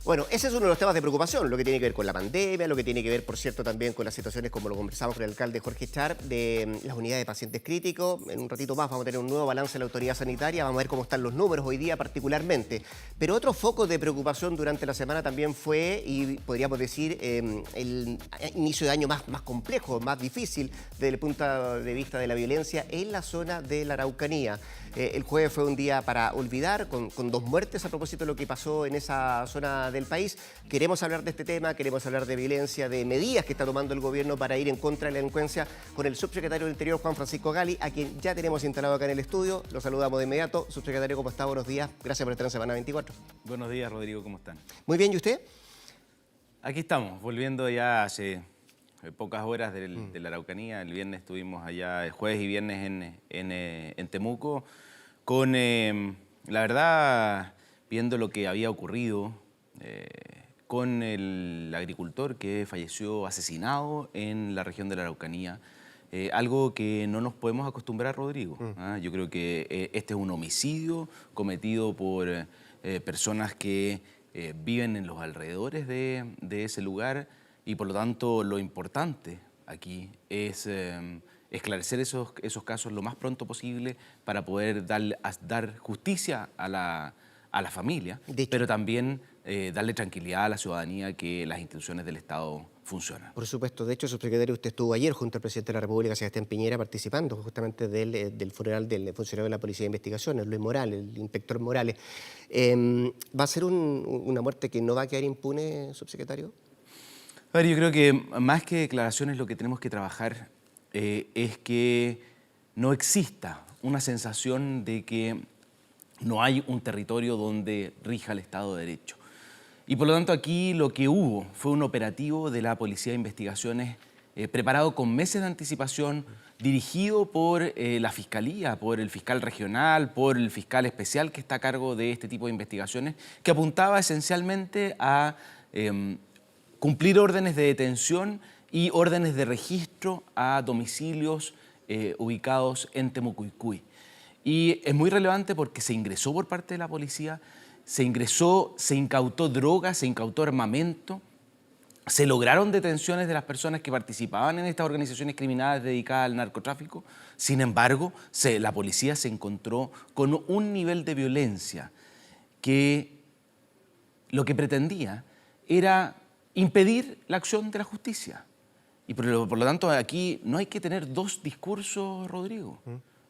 Bueno, ese es uno de los temas de preocupación, lo que tiene que ver con la pandemia, lo que tiene que ver, por cierto, también con las situaciones, como lo conversamos con el alcalde Jorge Char, de las unidades de pacientes críticos. En un ratito más vamos a tener un nuevo balance de la autoridad sanitaria, vamos a ver cómo están los números hoy día particularmente. Pero otro foco de preocupación durante la semana también fue, y podríamos decir, el inicio de año más complejo, más difícil desde el punto de vista de la violencia en la zona de la Araucanía. El jueves fue un día para olvidar, con 2 muertes a propósito de lo que pasó en esa zona del país. Queremos hablar de este tema, queremos hablar de violencia, de medidas que está tomando el gobierno para ir en contra de la delincuencia con el subsecretario del Interior, Juan Francisco Gali, a quien ya tenemos instalado acá en el estudio. Lo saludamos de inmediato. Subsecretario, ¿cómo está? Buenos días. Gracias por estar en Semana 24. Buenos días, Rodrigo, ¿cómo están? Muy bien, ¿y usted? Aquí estamos, volviendo ya hace pocas horas de la Araucanía. El viernes estuvimos allá, el jueves y viernes en Temuco, con, la verdad, viendo lo que había ocurrido con el agricultor que falleció asesinado en la región de la Araucanía. Algo que no nos podemos acostumbrar, Rodrigo. Yo creo que este es un homicidio cometido por personas que viven en los alrededores de ese lugar, y por lo tanto lo importante aquí es esclarecer esos casos lo más pronto posible para poder dar justicia a la familia, pero también darle tranquilidad a la ciudadanía que las instituciones del Estado funcionan. Por supuesto. De hecho, subsecretario, usted estuvo ayer junto al presidente de la República, Sebastián Piñera, participando justamente del funeral del funcionario de la Policía de Investigaciones, Luis Morales, el inspector Morales. ¿Va a ser una muerte que no va a quedar impune, subsecretario? A ver, yo creo que más que declaraciones lo que tenemos que trabajar es que no exista una sensación de que no hay un territorio donde rija el Estado de Derecho. Y por lo tanto aquí lo que hubo fue un operativo de la Policía de Investigaciones preparado con meses de anticipación, dirigido por la Fiscalía, por el fiscal regional, por el fiscal especial que está a cargo de este tipo de investigaciones, que apuntaba esencialmente a cumplir órdenes de detención y órdenes de registro a domicilios ubicados en Temucuicui. Y es muy relevante porque se ingresó por parte de la policía, se incautó droga, se incautó armamento, se lograron detenciones de las personas que participaban en estas organizaciones criminales dedicadas al narcotráfico. Sin embargo, la policía se encontró con un nivel de violencia que lo que pretendía era impedir la acción de la justicia. Y por lo tanto aquí no hay que tener 2 discursos, Rodrigo.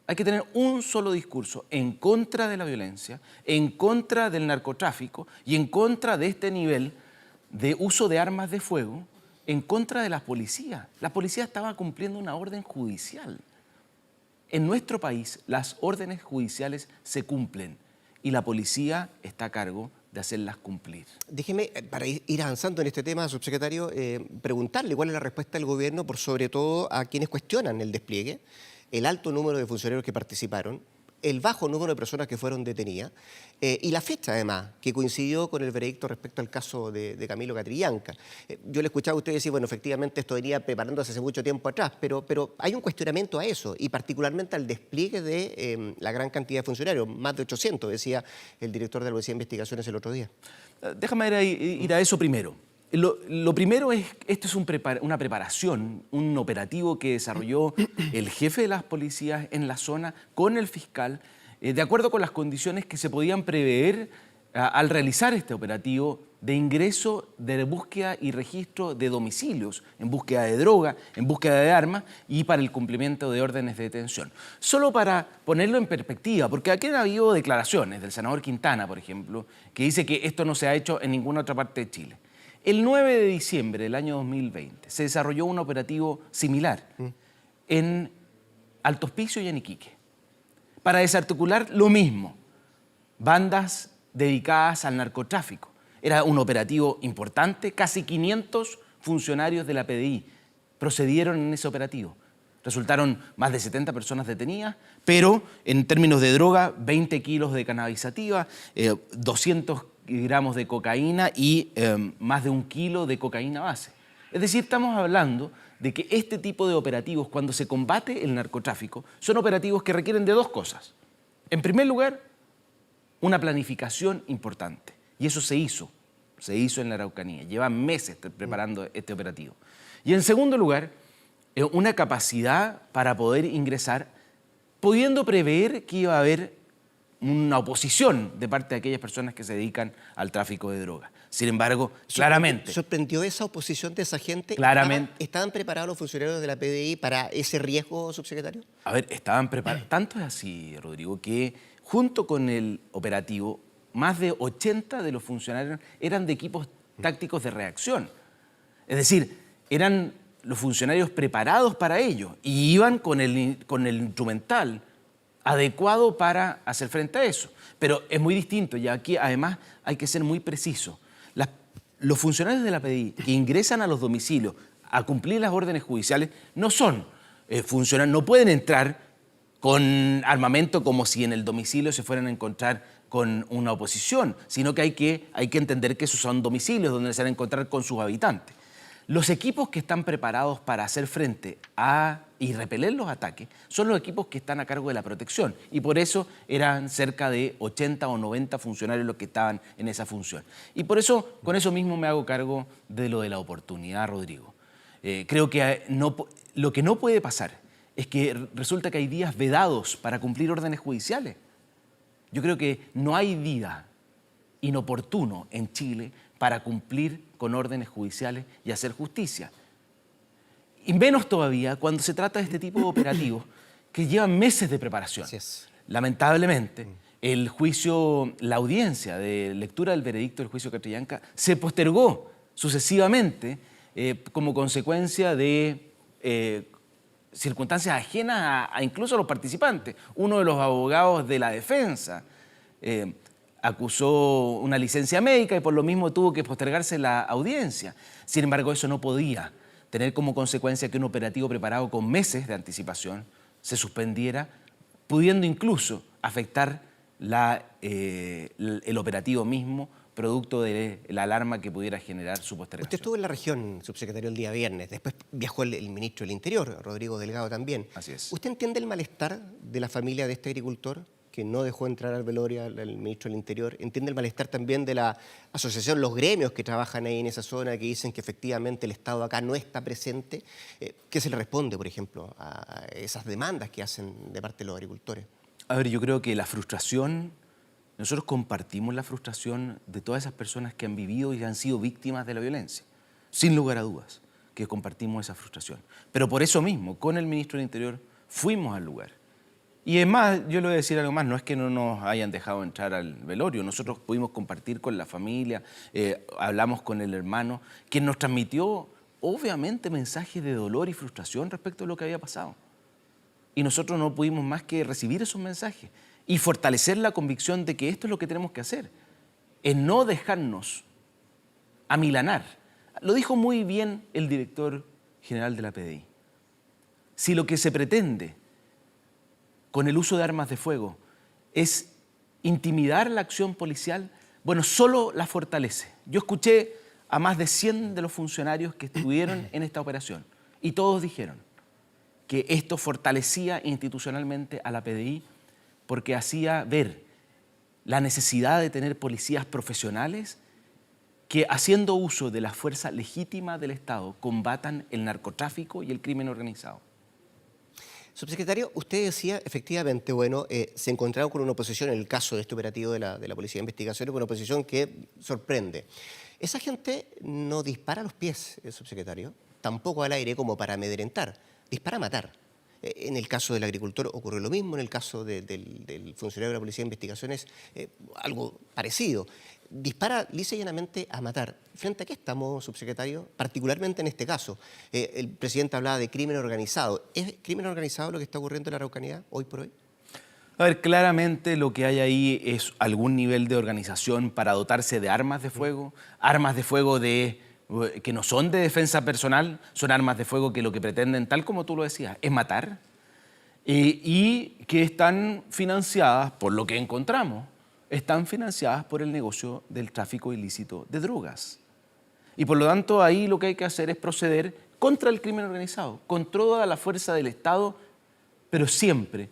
Hay que tener un solo discurso en contra de la violencia, en contra del narcotráfico y en contra de este nivel de uso de armas de fuego, en contra de la policía. La policía estaba cumpliendo una orden judicial. En nuestro país las órdenes judiciales se cumplen y la policía está a cargo de hacerlas cumplir. Déjeme, para ir avanzando en este tema, subsecretario, preguntarle cuál es la respuesta del gobierno, por sobre todo a quienes cuestionan el despliegue, el alto número de funcionarios que participaron, el bajo número de personas que fueron detenidas y la fecha, además, que coincidió con el veredicto respecto al caso de Camilo Catrillanca. Yo le escuchaba a usted decir, bueno, efectivamente esto venía preparándose hace mucho tiempo atrás, pero hay un cuestionamiento a eso y particularmente al despliegue de la gran cantidad de funcionarios, más de 800, decía el director de la Policía de Investigaciones el otro día. Déjame ir a eso primero. Lo primero es, esto es una preparación, un operativo que desarrolló el jefe de las policías en la zona con el fiscal, de acuerdo con las condiciones que se podían prever al realizar este operativo de ingreso, de búsqueda y registro de domicilios, en búsqueda de droga, en búsqueda de armas y para el cumplimiento de órdenes de detención. Solo para ponerlo en perspectiva, porque aquí han habido declaraciones del senador Quintana, por ejemplo, que dice que esto no se ha hecho en ninguna otra parte de Chile. El 9 de diciembre del año 2020 se desarrolló un operativo similar en Alto Hospicio y en Iquique, para desarticular lo mismo, bandas dedicadas al narcotráfico. Era un operativo importante, casi 500 funcionarios de la PDI procedieron en ese operativo. Resultaron más de 70 personas detenidas, pero en términos de droga, 20 kilos de cannabis sativa, 200 gramos de cocaína y más de 1 kilo de cocaína base. Es decir, estamos hablando de que este tipo de operativos, cuando se combate el narcotráfico, son operativos que requieren de 2 cosas. En primer lugar, una planificación importante, y eso se hizo se hizo en la Araucanía. Llevan meses preparando este operativo. Y en segundo lugar, una capacidad para poder ingresar, pudiendo prever que iba a haber una oposición de parte de aquellas personas que se dedican al tráfico de drogas. Sin embargo, claramente... ¿Sorprendió esa oposición de esa gente? Claramente. ¿Estaban preparados los funcionarios de la PDI para ese riesgo, subsecretario? A ver, estaban preparados. Tanto es así, Rodrigo, que junto con el operativo, más de 80 de los funcionarios eran de equipos tácticos de reacción. Es decir, eran los funcionarios preparados para ello y iban con el instrumental adecuado para hacer frente a eso. Pero es muy distinto y aquí además hay que ser muy preciso. Los funcionarios de la PDI que ingresan a los domicilios a cumplir las órdenes judiciales no son funcionarios, no pueden entrar con armamento como si en el domicilio se fueran a encontrar con una oposición, sino que hay que entender que esos son domicilios donde se van a encontrar con sus habitantes. Los equipos que están preparados para hacer frente y repeler los ataques son los equipos que están a cargo de la protección y por eso eran cerca de 80 o 90 funcionarios los que estaban en esa función. Y por eso, con eso mismo me hago cargo de lo de la oportunidad, Rodrigo. Creo que lo que no puede pasar es que resulta que hay días vedados para cumplir órdenes judiciales. Yo creo que no hay día inoportuno en Chile para cumplir con órdenes judiciales y hacer justicia. Y menos todavía cuando se trata de este tipo de operativos que llevan meses de preparación. Así es. Lamentablemente, el juicio, la audiencia de lectura del veredicto del juicio Catrillanca se postergó sucesivamente como consecuencia de circunstancias ajenas incluso a los participantes. Uno de los abogados de la defensa acusó una licencia médica y por lo mismo tuvo que postergarse la audiencia. Sin embargo, eso no podía tener como consecuencia que un operativo preparado con meses de anticipación se suspendiera, pudiendo incluso afectar el operativo mismo, producto de la alarma que pudiera generar su postergación. Usted estuvo en la región, subsecretario, el día viernes. Después viajó el ministro del Interior, Rodrigo Delgado, también. Así es. ¿Usted entiende el malestar de la familia de este agricultor que no dejó entrar al velorio al ministro del Interior? ¿Entiende el malestar también de la asociación, los gremios que trabajan ahí en esa zona, que dicen que efectivamente el Estado acá no está presente? ¿Qué se le responde, por ejemplo, a esas demandas que hacen de parte de los agricultores? A ver, yo creo que la frustración, nosotros compartimos la frustración de todas esas personas que han vivido y han sido víctimas de la violencia, sin lugar a dudas, que compartimos esa frustración. Pero por eso mismo, con el ministro del Interior, fuimos al lugar. Y es más, yo le voy a decir algo más, no es que no nos hayan dejado entrar al velorio, nosotros pudimos compartir con la familia, hablamos con el hermano, quien nos transmitió obviamente mensajes de dolor y frustración respecto a lo que había pasado. Y nosotros no pudimos más que recibir esos mensajes y fortalecer la convicción de que esto es lo que tenemos que hacer, en no dejarnos amilanar. Lo dijo muy bien el director general de la PDI. Si lo que se pretende con el uso de armas de fuego es intimidar la acción policial, bueno, solo la fortalece. Yo escuché a más de 100 de los funcionarios que estuvieron en esta operación y todos dijeron que esto fortalecía institucionalmente a la PDI porque hacía ver la necesidad de tener policías profesionales que, haciendo uso de la fuerza legítima del Estado, combatan el narcotráfico y el crimen organizado. Subsecretario, usted decía, efectivamente, bueno, se encontraron con una oposición en el caso de este operativo de la Policía de Investigaciones, con una oposición que sorprende. Esa gente no dispara a los pies, subsecretario, tampoco al aire como para amedrentar, dispara a matar. En el caso del agricultor ocurrió lo mismo, en el caso del funcionario de la Policía de Investigaciones, algo parecido. Dispara lisa y llanamente a matar. ¿Frente a qué estamos, subsecretario? Particularmente en este caso. El presidente hablaba de crimen organizado. ¿Es crimen organizado lo que está ocurriendo en la Araucanía hoy por hoy? A ver, claramente lo que hay ahí es algún nivel de organización para dotarse de armas de fuego que no son de defensa personal, son armas de fuego que lo que pretenden, tal como tú lo decías, es matar, y que están financiadas, por lo que encontramos, están financiadas por el negocio del tráfico ilícito de drogas. Y por lo tanto ahí lo que hay que hacer es proceder contra el crimen organizado, con toda la fuerza del Estado, pero siempre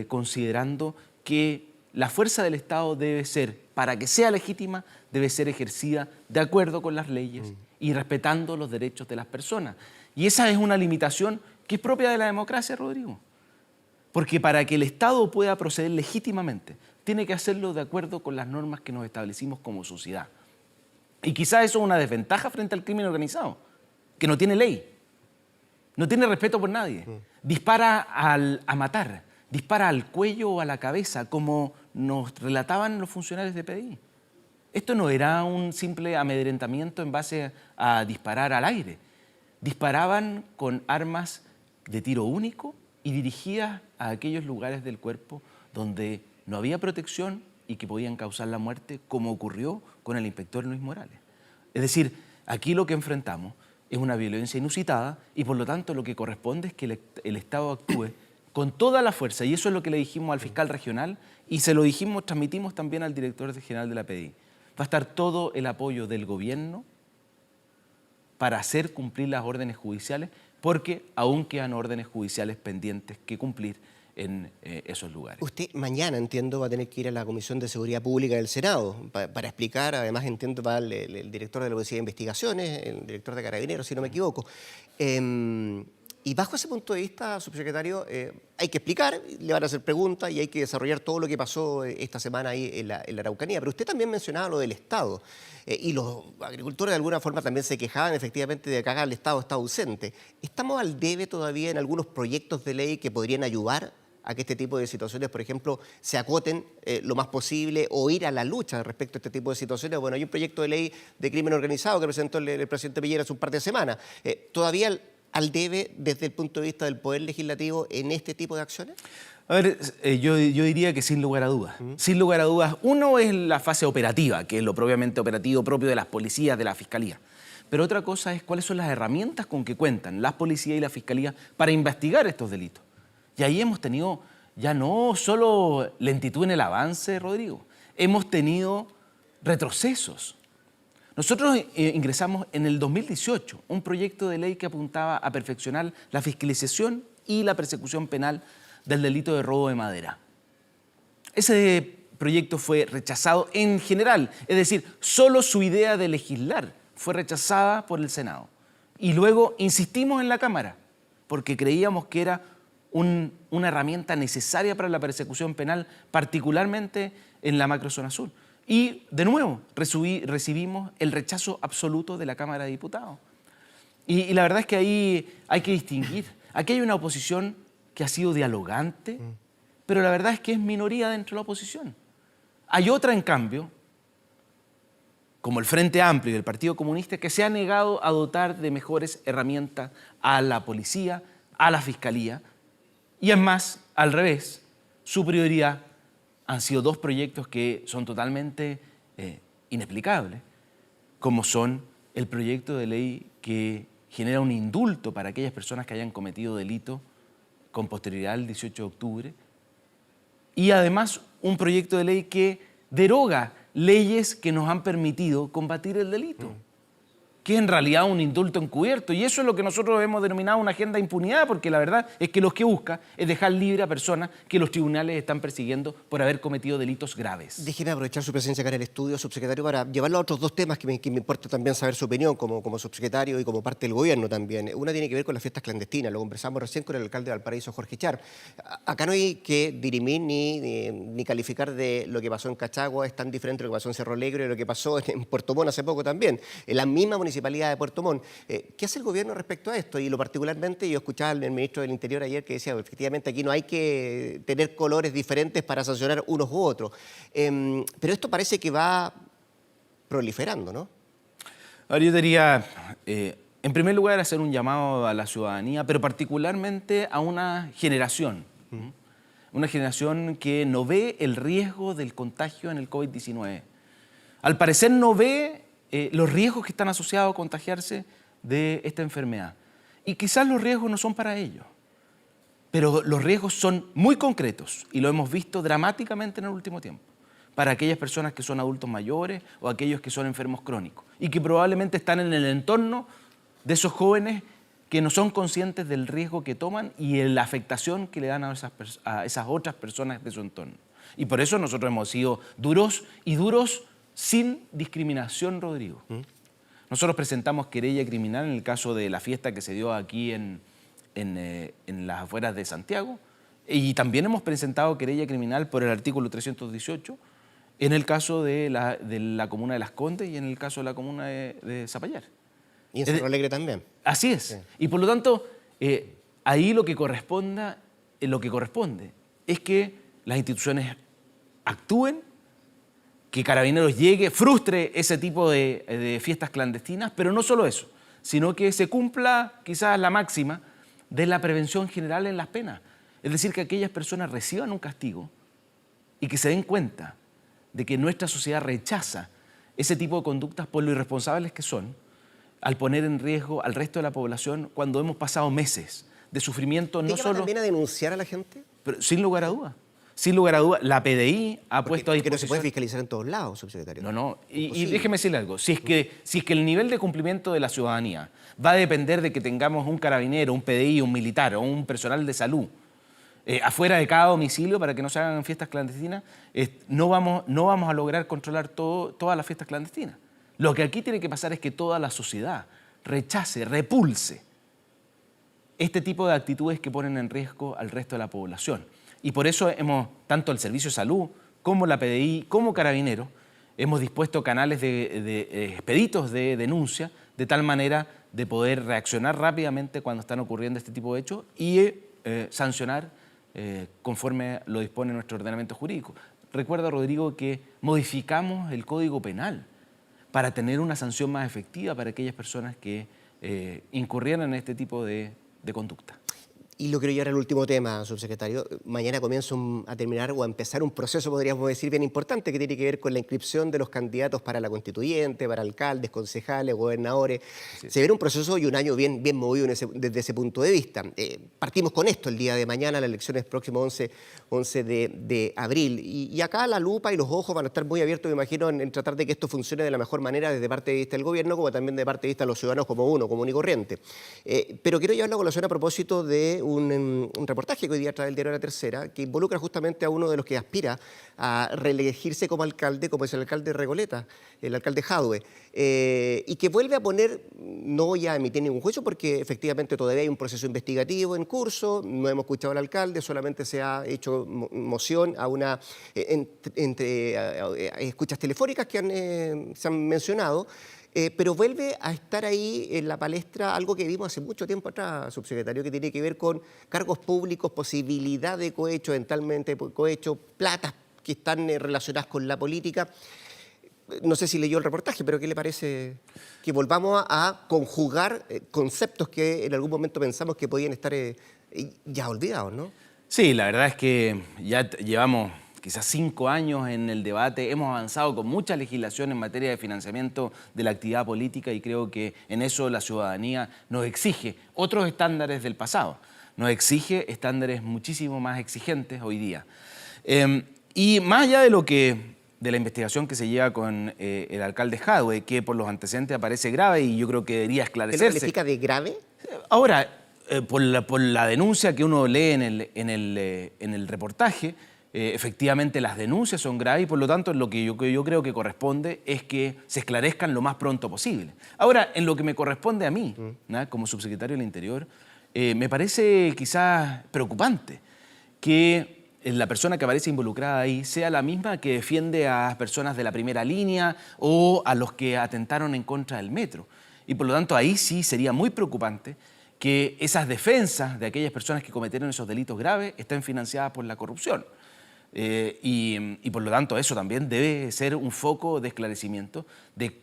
considerando que la fuerza del Estado debe ser, para que sea legítima, debe ser ejercida de acuerdo con las leyes y respetando los derechos de las personas. Y esa es una limitación que es propia de la democracia, Rodrigo. Porque para que el Estado pueda proceder legítimamente, tiene que hacerlo de acuerdo con las normas que nos establecimos como sociedad. Y quizás eso es una desventaja frente al crimen organizado, que no tiene ley, no tiene respeto por nadie. Dispara a matar, dispara al cuello o a la cabeza, como nos relataban los funcionarios de PDI. Esto no era un simple amedrentamiento en base a disparar al aire. Disparaban con armas de tiro único y dirigidas a aquellos lugares del cuerpo donde no había protección y que podían causar la muerte, como ocurrió con el inspector Luis Morales. Es decir, aquí lo que enfrentamos es una violencia inusitada y por lo tanto lo que corresponde es que el Estado actúe con toda la fuerza, y eso es lo que le dijimos al fiscal regional y se lo dijimos, transmitimos también al director general de la PDI. Va a estar todo el apoyo del gobierno para hacer cumplir las órdenes judiciales, porque aún quedan órdenes judiciales pendientes que cumplir en esos lugares. Usted mañana, entiendo, va a tener que ir a la Comisión de Seguridad Pública del Senado para explicar, además entiendo, va el director de la Policía de Investigaciones, el director de Carabineros, si no me equivoco. Y bajo ese punto de vista, subsecretario, hay que explicar, le van a hacer preguntas y hay que desarrollar todo lo que pasó esta semana ahí en la Araucanía. Pero usted también mencionaba lo del Estado y los agricultores de alguna forma también se quejaban efectivamente de que acá el Estado está ausente. ¿Estamos al debe todavía en algunos proyectos de ley que podrían ayudar a que este tipo de situaciones, por ejemplo, se acoten lo más posible o ir a la lucha respecto a este tipo de situaciones? Bueno, hay un proyecto de ley de crimen organizado que presentó el presidente Piñera hace un par de semanas. ¿Todavía al debe desde el punto de vista del Poder Legislativo en este tipo de acciones? A ver, yo diría que sin lugar a dudas. Sin lugar a dudas, uno es la fase operativa, que es lo propiamente operativo propio de las policías, de la fiscalía. Pero otra cosa es cuáles son las herramientas con que cuentan las policías y la fiscalía para investigar estos delitos. Y ahí hemos tenido ya no solo lentitud en el avance, Rodrigo, hemos tenido retrocesos. Nosotros ingresamos en el 2018 un proyecto de ley que apuntaba a perfeccionar la fiscalización y la persecución penal del delito de robo de madera. Ese proyecto fue rechazado en general, es decir, solo su idea de legislar fue rechazada por el Senado. Y luego insistimos en la Cámara, porque creíamos que era una herramienta necesaria para la persecución penal, particularmente en la macrozona sur. Y, de nuevo, recibimos el rechazo absoluto de la Cámara de Diputados. Y la verdad es que ahí hay que distinguir. Aquí hay una oposición que ha sido dialogante, pero la verdad es que es minoría dentro de la oposición. Hay otra, en cambio, como el Frente Amplio y el Partido Comunista, que se ha negado a dotar de mejores herramientas a la policía, a la fiscalía, y es más, al revés, su prioridad han sido dos proyectos que son totalmente inexplicables, como son el proyecto de ley que genera un indulto para aquellas personas que hayan cometido delito con posterioridad al 18 de octubre, y además un proyecto de ley que deroga leyes que nos han permitido combatir el delito, que es en realidad un indulto encubierto. Y eso es lo que nosotros hemos denominado una agenda de impunidad, porque la verdad es que lo que busca es dejar libre a personas que los tribunales están persiguiendo por haber cometido delitos graves. Déjeme aprovechar su presencia acá en el estudio, subsecretario, para llevarlo a otros dos temas que me importa también saber su opinión como subsecretario y como parte del gobierno también. Una tiene que ver con las fiestas clandestinas, lo conversamos recién con el alcalde de Valparaíso, Jorge Char. Acá no hay que dirimir ni calificar de lo que pasó en Cachagua, es tan diferente lo que pasó en Cerro Alegre y lo que pasó en Puerto Montt hace poco también, en la misma municipalidad de Puerto Montt. ¿Qué hace el gobierno respecto a esto? Y lo particularmente, yo escuchaba al ministro del Interior ayer que decía, efectivamente, aquí no hay que tener colores diferentes para sancionar unos u otros. Pero esto parece que va proliferando, ¿no? Ahora yo diría, en primer lugar, hacer un llamado a la ciudadanía, pero particularmente a una generación. Una generación que no ve el riesgo del contagio en el COVID-19. Al parecer no ve los riesgos que están asociados a contagiarse de esta enfermedad. Y quizás los riesgos no son para ellos, pero los riesgos son muy concretos y lo hemos visto dramáticamente en el último tiempo para aquellas personas que son adultos mayores o aquellos que son enfermos crónicos y que probablemente están en el entorno de esos jóvenes que no son conscientes del riesgo que toman y de la afectación que le dan a esas otras personas de su entorno. Y por eso nosotros hemos sido duros y duros sin discriminación, Rodrigo. Nosotros presentamos querella criminal en el caso de la fiesta que se dio aquí en las afueras de Santiago, y también hemos presentado querella criminal por el artículo 318 en el caso de la comuna de Las Condes y en el caso de la comuna de Zapallar. Y en Cerro Alegre también. Así es. Sí. Y por lo tanto, ahí lo que corresponde es que las instituciones actúen, que Carabineros llegue, frustre ese tipo de fiestas clandestinas, pero no solo eso, sino que se cumpla quizás la máxima de la prevención general en las penas. Es decir, que aquellas personas reciban un castigo y que se den cuenta de que nuestra sociedad rechaza ese tipo de conductas por lo irresponsables que son, al poner en riesgo al resto de la población cuando hemos pasado meses de sufrimiento. No solo también a denunciar a la gente? Pero sin lugar a dudas. Sin lugar a dudas, la PDI ha puesto a disposición... Porque no se puede fiscalizar en todos lados, subsecretario. No. Y déjeme decirle algo. Si es que el nivel de cumplimiento de la ciudadanía va a depender de que tengamos un carabinero, un PDI, un militar o un personal de salud afuera de cada domicilio para que no se hagan fiestas clandestinas, no vamos a lograr controlar todas las fiestas clandestinas. Lo que aquí tiene que pasar es que toda la sociedad rechace, repulse este tipo de actitudes que ponen en riesgo al resto de la población. Y por eso tanto el Servicio de Salud como la PDI, como Carabineros, hemos dispuesto canales expeditos de denuncia de tal manera de poder reaccionar rápidamente cuando están ocurriendo este tipo de hechos y sancionar conforme lo dispone nuestro ordenamiento jurídico. Recuerda, Rodrigo, que modificamos el Código Penal para tener una sanción más efectiva para aquellas personas que incurrieran en este tipo de conducta. Y lo quiero llevar al último tema, subsecretario. Mañana comienza a terminar o a empezar un proceso, podríamos decir, bien importante, que tiene que ver con la inscripción de los candidatos para la constituyente, para alcaldes, concejales, gobernadores. Sí. Se viene un proceso y un año bien movido desde ese punto de vista. Partimos con esto el día de mañana, la elección es próximo 11 de abril. Y acá la lupa y los ojos van a estar muy abiertos, me imagino, en tratar de que esto funcione de la mejor manera desde parte de vista del gobierno, como también de parte de vista de los ciudadanos como uno, común y corriente. Pero quiero llevar la colación a propósito de un reportaje que hoy día trae el diario La Tercera, que involucra justamente a uno de los que aspira a reelegirse como alcalde, como es el alcalde de Recoleta, el alcalde Jadwe, y que vuelve a poner, no voy a emitir ningún juicio porque efectivamente todavía hay un proceso investigativo en curso, no hemos escuchado al alcalde, solamente se ha hecho moción a una entre escuchas telefónicas que se han mencionado. Pero vuelve a estar ahí en la palestra algo que vimos hace mucho tiempo atrás, subsecretario, que tiene que ver con cargos públicos, posibilidad de cohecho, eventualmente cohecho, platas que están relacionadas con la política. No sé si leyó el reportaje, pero ¿qué le parece que volvamos a conjugar conceptos que en algún momento pensamos que podían estar ya olvidados, ¿no? Sí, la verdad es que ya llevamos quizás 5 años en el debate, hemos avanzado con mucha legislación en materia de financiamiento de la actividad política y creo que en eso la ciudadanía nos exige otros estándares del pasado, nos exige estándares muchísimo más exigentes hoy día. Y más allá de la investigación que se lleva con el alcalde Jadwe, que por los antecedentes aparece grave y yo creo que debería esclarecerse. ¿Qué califica de grave? Ahora, por la denuncia que uno lee en el reportaje, efectivamente las denuncias son graves y por lo tanto lo que yo creo que corresponde es que se esclarezcan lo más pronto posible. Ahora, en lo que me corresponde a mí, como subsecretario del Interior, me parece quizás preocupante que la persona que aparece involucrada ahí sea la misma que defiende a personas de la primera línea o a los que atentaron en contra del metro. Y por lo tanto ahí sí sería muy preocupante que esas defensas de aquellas personas que cometieron esos delitos graves estén financiadas por la corrupción. Y por lo tanto eso también debe ser un foco de esclarecimiento de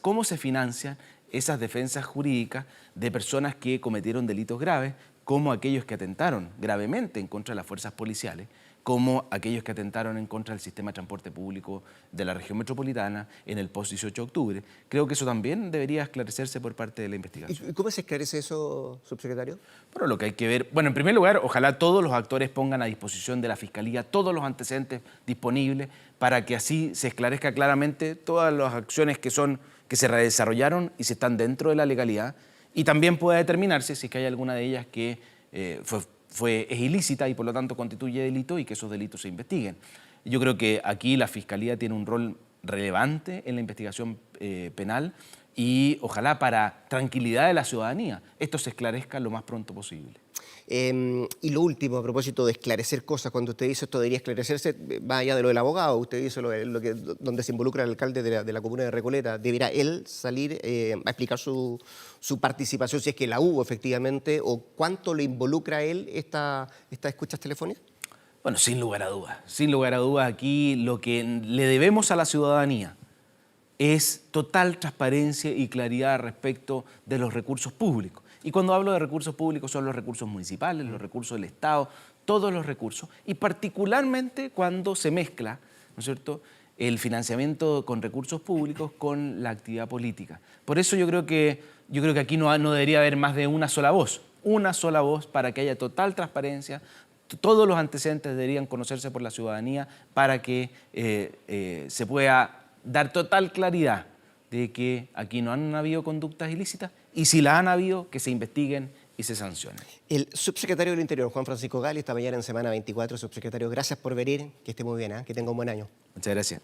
cómo se financian esas defensas jurídicas de personas que cometieron delitos graves, como aquellos que atentaron gravemente en contra de las fuerzas policiales, como aquellos que atentaron en contra del sistema de transporte público de la región metropolitana en el post-18 de octubre. Creo que eso también debería esclarecerse por parte de la investigación. ¿Y cómo se esclarece eso, subsecretario? Bueno, lo que hay que ver... Bueno, en primer lugar, ojalá todos los actores pongan a disposición de la Fiscalía todos los antecedentes disponibles para que así se esclarezca claramente todas las acciones que se desarrollaron y si están dentro de la legalidad y también pueda determinarse si es que hay alguna de ellas que es ilícita y por lo tanto constituye delito y que esos delitos se investiguen. Yo creo que aquí la Fiscalía tiene un rol relevante en la investigación penal y ojalá para tranquilidad de la ciudadanía esto se esclarezca lo más pronto posible. Y lo último, a propósito de esclarecer cosas, cuando usted dice esto debería esclarecerse, va allá de lo del abogado, usted dice donde se involucra el alcalde de la comuna de Recoleta, ¿deberá él salir a explicar su participación, si es que la hubo efectivamente, o cuánto le involucra a él estas escuchas telefónicas? Bueno, sin lugar a dudas. Sin lugar a dudas, aquí lo que le debemos a la ciudadanía es total transparencia y claridad respecto de los recursos públicos. Y cuando hablo de recursos públicos son los recursos municipales, los recursos del Estado, todos los recursos. Y particularmente cuando se mezcla, ¿no es cierto?, el financiamiento con recursos públicos con la actividad política. Por eso yo creo que aquí no debería haber más de una sola voz para que haya total transparencia. Todos los antecedentes deberían conocerse por la ciudadanía para que se pueda dar total claridad de que aquí no han habido conductas ilícitas y si las han habido, que se investiguen y se sancionen. El subsecretario del Interior, Juan Francisco Gali, esta mañana en Semana 24. Subsecretario, gracias por venir, que esté muy bien, que tenga un buen año. Muchas gracias.